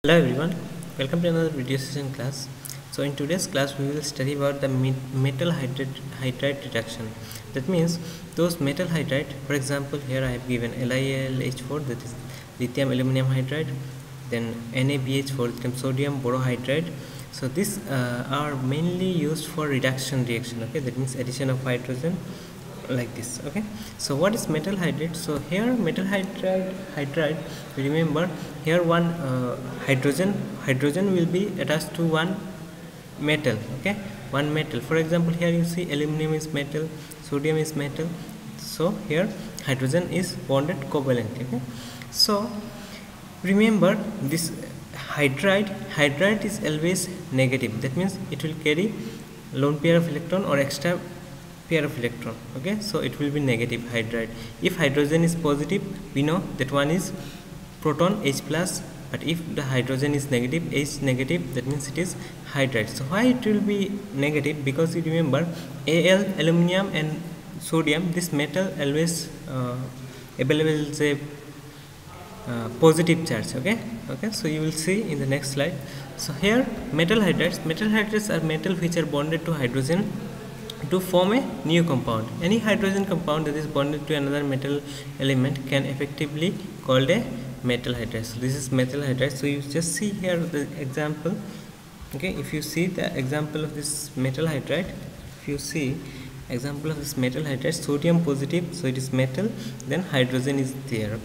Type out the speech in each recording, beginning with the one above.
Hello everyone, welcome to another video session class. So in today's class we will study about the metal hydride reduction. That means those metal hydride, for example here I have given LiAlH4, that is lithium aluminum hydride, then NaBH4, lithium sodium borohydride. So these are mainly used for reduction reaction, okay, that means addition of hydrogen like this. Okay, so what is metal hydride? So here metal hydride, remember here one hydrogen will be attached to one metal, okay, one metal. For example here you see aluminum is metal, sodium is metal, so here hydrogen is bonded covalent. Okay, so remember this hydride is always negative, that means it will carry lone pair of electron or extra pair of electron. Okay, so it will be negative hydride. If hydrogen is positive, we know that one is proton H plus, but if the hydrogen is negative, H negative, that means it is hydride. So why it will be negative? Because you remember Al, aluminum and sodium, this metal always available as a positive charge. Okay, so you will see in the next slide. So here metal hydrides are metal which are bonded to hydrogen to form a new compound. Any hydrogen compound that is bonded to another metal element can effectively called a metal hydride. So this is metal hydride. So you just see here the example. Okay, if you see the example of this metal hydride, if you see example of this metal hydride, sodium positive, so it is metal, then hydrogen is there.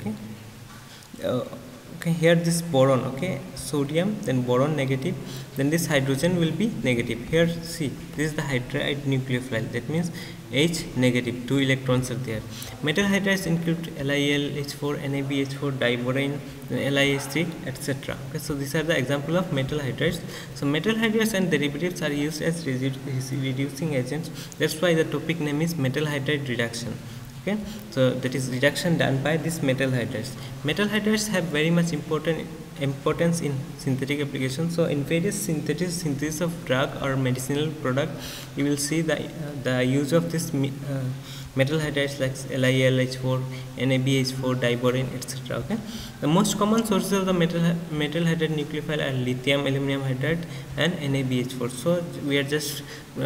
Okay, here this boron, okay, sodium, then boron negative, then this hydrogen will be negative. Here see, this is the hydride nucleophile, that means H negative, 2 electrons are there. Metal hydrides include LiAlH4, NaBH4, diborane, LiH3, etc. Okay, so these are the example of metal hydrides. So metal hydrides and derivatives are used as reducing agents. That's why the topic name is metal hydride reduction. Okay, so that is reduction done by this metal hydrides. Metal hydrides have very much importance in synthetic applications. So in various synthesis of drug or medicinal product, you will see the use of this metal hydrides like LiAlH4, NaBH4, diborane, etc. Okay, the most common sources of the metal hydride nucleophile are lithium aluminum hydride and NaBH4. So we are just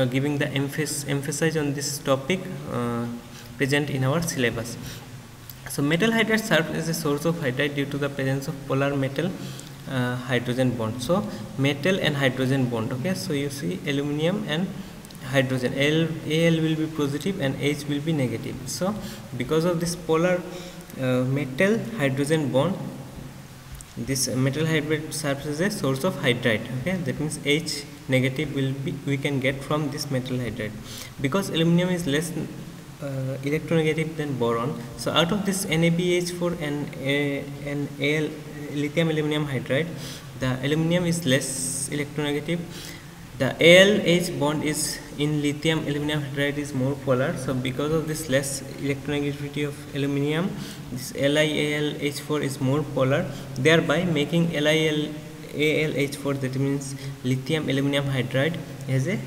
giving the emphasis on this topic present in our syllabus. So metal hydride serves as a source of hydride due to the presence of polar metal hydrogen bond. So metal and hydrogen bond. Okay, so you see aluminum and hydrogen, Al will be positive and H will be negative. So because of this polar metal hydrogen bond, this metal hydride serves as a source of hydride. Okay, that means H negative we can get from this metal hydride. Because aluminum is less electronegative than boron, so out of this NaBH4 and Al, lithium aluminum hydride, the aluminum is less electronegative. The AlH bond is in lithium aluminum hydride is more polar, so because of this less electronegativity of aluminum, this LiAlH4 is more polar, thereby making LiAlH4, that means lithium aluminum hydride, as a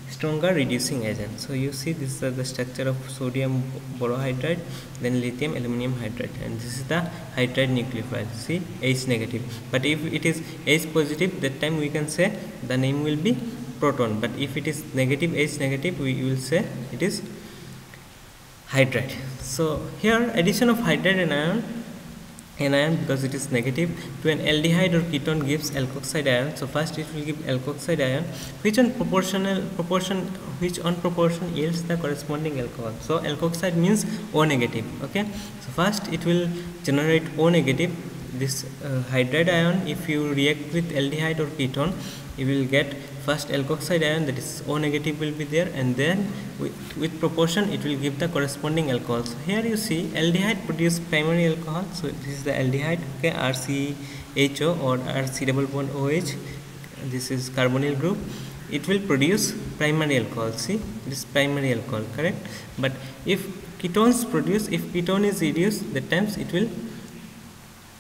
stronger reducing agent. So you see this is the structure of sodium borohydride, then lithium aluminum hydride, and this is the hydride nucleophile. See, H negative, but if it is H positive, that time we can say the name will be proton, but if it is negative, H negative, we will say it is hydride. So here addition of hydride and anion, because it is negative, to an aldehyde or ketone gives alkoxide ion. So first it will give alkoxide ion, which on proportion yields the corresponding alcohol. So alkoxide means O negative. Okay, so first it will generate O negative, this hydride ion. If you react with aldehyde or ketone, you will get first alkoxide ion, that is O negative will be there, and then with proportion it will give the corresponding alcohol. So here you see aldehyde produce primary alcohol, so this is the aldehyde, okay, RCHO or RC double bond OH, this is carbonyl group, it will produce primary alcohol. See, this is primary alcohol, correct? But if ketones produce, if ketone is reduced, that times it will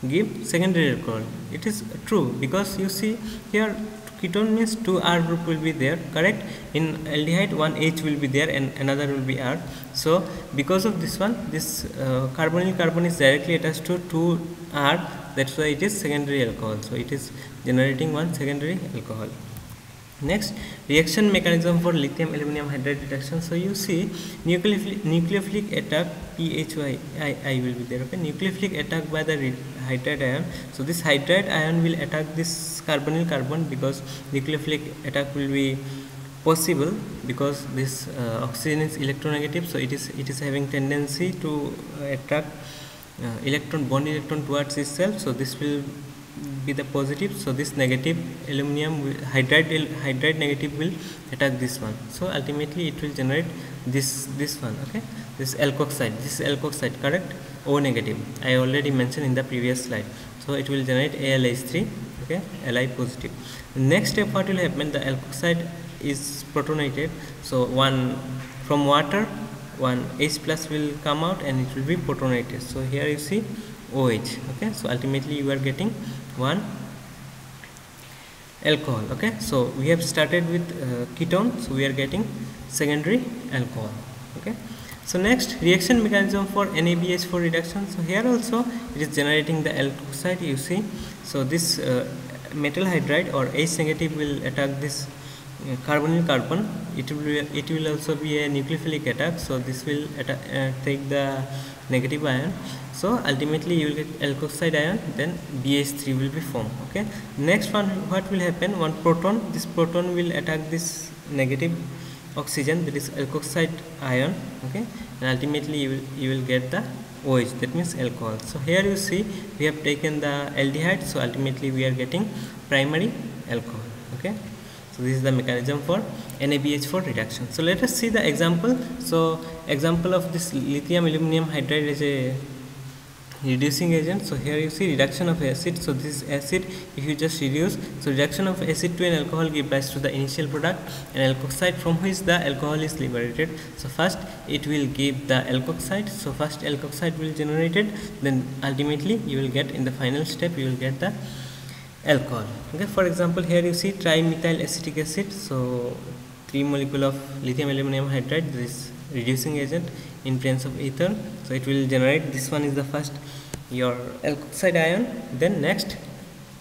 give secondary alcohol. It is true, because you see here ketone means 2 R group will be there, correct? In aldehyde 1 H will be there and another will be R. So because of this one, this carbonyl carbon is directly attached to 2 R, that's why it is secondary alcohol. So it is generating one secondary alcohol. Next, reaction mechanism for lithium aluminum hydride reduction. So you see nucleophilic attack PHI will be there. Okay, nucleophilic attack by the hydride ion. So this hydride ion will attack this carbonyl carbon, because nucleophilic attack will be possible because this oxygen is electronegative, so it is having tendency to attract bond electron towards itself. So this will be the positive, so this negative aluminum hydride negative will attack this one, so ultimately it will generate this one. Okay, this alkoxide, correct, O negative, I already mentioned in the previous slide. So it will generate AlH3, okay, Li positive. Next step, what will happen, the alkoxide is protonated, so one from water, one H plus will come out and it will be protonated. So here you see OH. Okay, so ultimately you are getting one alcohol. Okay, so we have started with ketone, so we are getting secondary alcohol. Okay, so next, reaction mechanism for NaBH4 reduction. So here also it is generating the alkoxide, you see. So this metal hydride or H negative will attack this carbonyl carbon. It will also be a nucleophilic attack, so this will take the negative ion. So ultimately you will get alkoxide ion, then BH3 will be formed. Okay, next one, what will happen, one proton, this proton will attack this negative oxygen, that is alkoxide ion. Okay, and ultimately you will get the OH, that means alcohol. So here you see we have taken the aldehyde, so ultimately we are getting primary alcohol. Okay, so this is the mechanism for NaBH4 reduction. So let us see the example. So example of this lithium aluminum hydride is a reducing agent. So here you see reduction of acid. So this acid, if you just reduce, so reduction of acid to an alcohol gives rise to the initial product, an alkoxide, from which the alcohol is liberated. So first it will give the alkoxide, so first alkoxide will generated, then ultimately you will get, in the final step you will get the alcohol. Okay, for example here you see trimethyl acetic acid, so 3 molecule of lithium aluminum hydride, this reducing agent in presence of ether, so it will generate, this one is the first your alkoxide ion. Then next,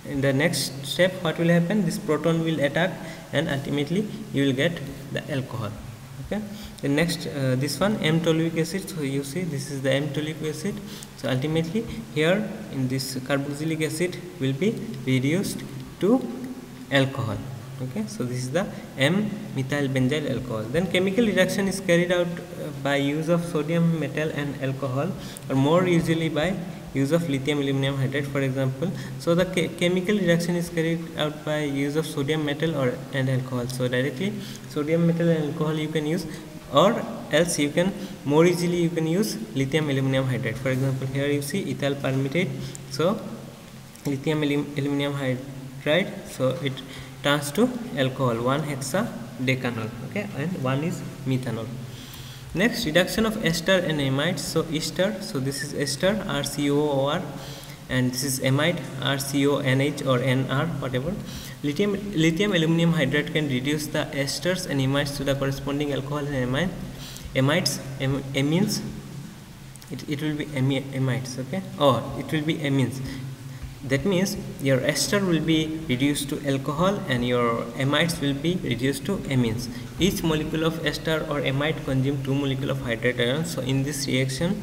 in the next step, what will happen, this proton will attack and ultimately you will get the alcohol. Okay, the next this one M-toluic acid, so you see this is the M-toluic acid, so ultimately here in this carboxylic acid will be reduced to alcohol. Okay, so this is the M-methyl benzyl alcohol. Then chemical reduction is carried out by use of sodium metal and alcohol, or more usually by use of lithium aluminum hydride, for example. So the chemical reduction is carried out by use of sodium metal and alcohol. So directly sodium metal and alcohol you can use, or else you can more easily you can use lithium aluminum hydride. For example here you see ethyl palmitate, so lithium aluminum hydride, so it turns to alcohol 1-hexadecanol. Okay, and one is methanol. Next, reduction of ester and amides. So ester, so this is ester RCOOR, and this is amide RCONH or NR, whatever. Lithium aluminum hydride can reduce the esters and amides to the corresponding alcohol and amines. It will be amides. Okay, or it will be amines. That means your ester will be reduced to alcohol and your amides will be reduced to amines. Each molecule of ester or amide consumes 2 molecules of hydride ion. So in this reaction,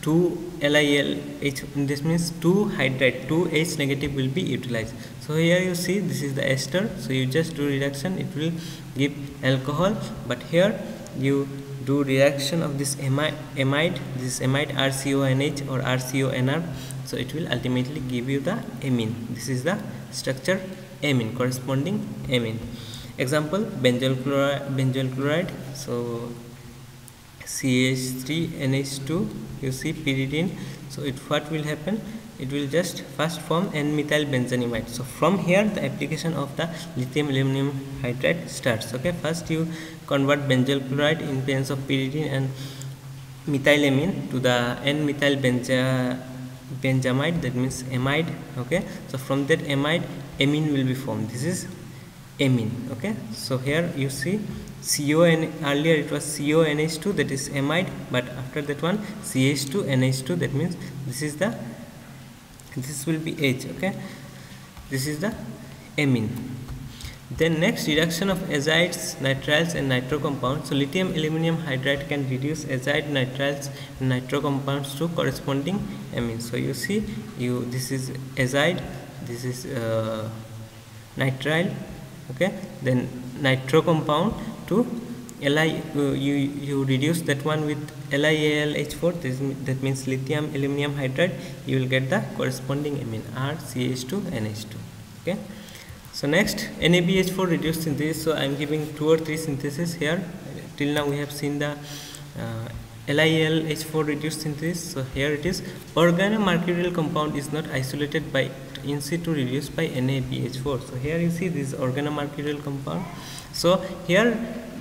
2 LiLH, this means 2 hydride, 2 H negative will be utilized. So here you see this is the ester, so you just do reduction, it will give alcohol, but here you do reaction of this amide, this amide RCONH or RCONR, so it will ultimately give you the amine. This is the structure amine, corresponding amine. Example, benzoyl chloride, so CH3NH2, you see pyridine. So what will happen, it will just first form N-methyl benzonimide. So from here the application of the lithium aluminum hydride starts. Okay, first you convert benzoyl chloride in presence of pyridine and methylamine to the N-methyl benzamide, that means amide. Okay, so from that amide amine will be formed. This is amine. Okay, so here you see CON, earlier it was CONH2, that is amide, but after that one CH2NH2, that means this will be H. Okay, this is the amine. Then next, reduction of azides, nitriles and nitro compounds. So lithium aluminum hydride can reduce azide, nitriles and nitro compounds to corresponding amines. So you see, this is azide, this is nitrile, okay, then nitro compound to Li, you reduce that one with LiAlH4, that means lithium aluminum hydride, you will get the corresponding amine RCH2 NH2. Okay, so next, NaBH4 reduced synthesis. So I am giving 2 or 3 syntheses here. Till now we have seen the LiAlH4 reduced synthesis. So here it is, organomercurial compound is not isolated by in situ reduced by NaBH4. So here you see this organomercurial compound. So here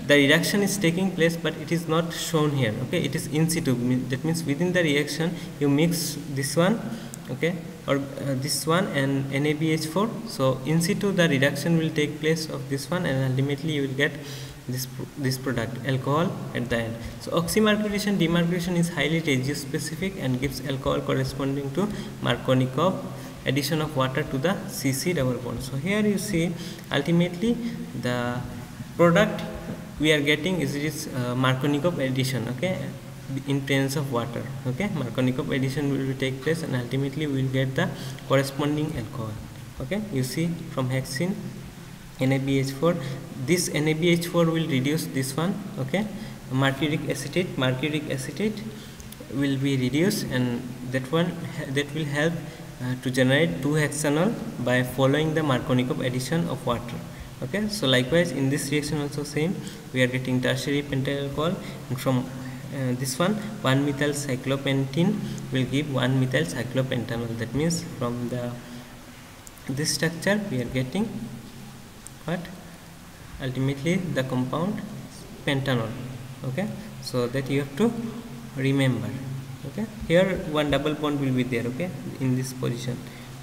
the reaction is taking place, but it is not shown here. Okay, it is in situ. That means within the reaction you mix this one, okay, or this one and NaBH4. So in situ the reduction will take place of this one, and ultimately you will get this product, alcohol, at the end. So oxymercuration demercuration is highly regio specific and gives alcohol corresponding to Markovnikov addition of water to the CC double bond. So here you see ultimately the product we are getting is Markovnikov addition, okay, in presence of water. Okay, Markovnikov addition will take place, and ultimately we will get the corresponding alcohol. Okay, you see from hexene NaBH4, this NaBH4 will reduce this one, okay, mercuric acetate will be reduced, and that will help to generate 2-hexanol by following the Markovnikov addition of water. Okay, so likewise in this reaction also same, we are getting tertiary pentyl alcohol, and from this one 1-methyl cyclopentene will give 1-methyl cyclopentanol. That means from this structure we are getting what, ultimately the compound pentanol. Okay, so that you have to remember. Okay, here one double bond will be there. Okay, in this position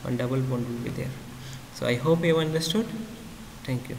one double bond will be there. So I hope you have understood. Thank you.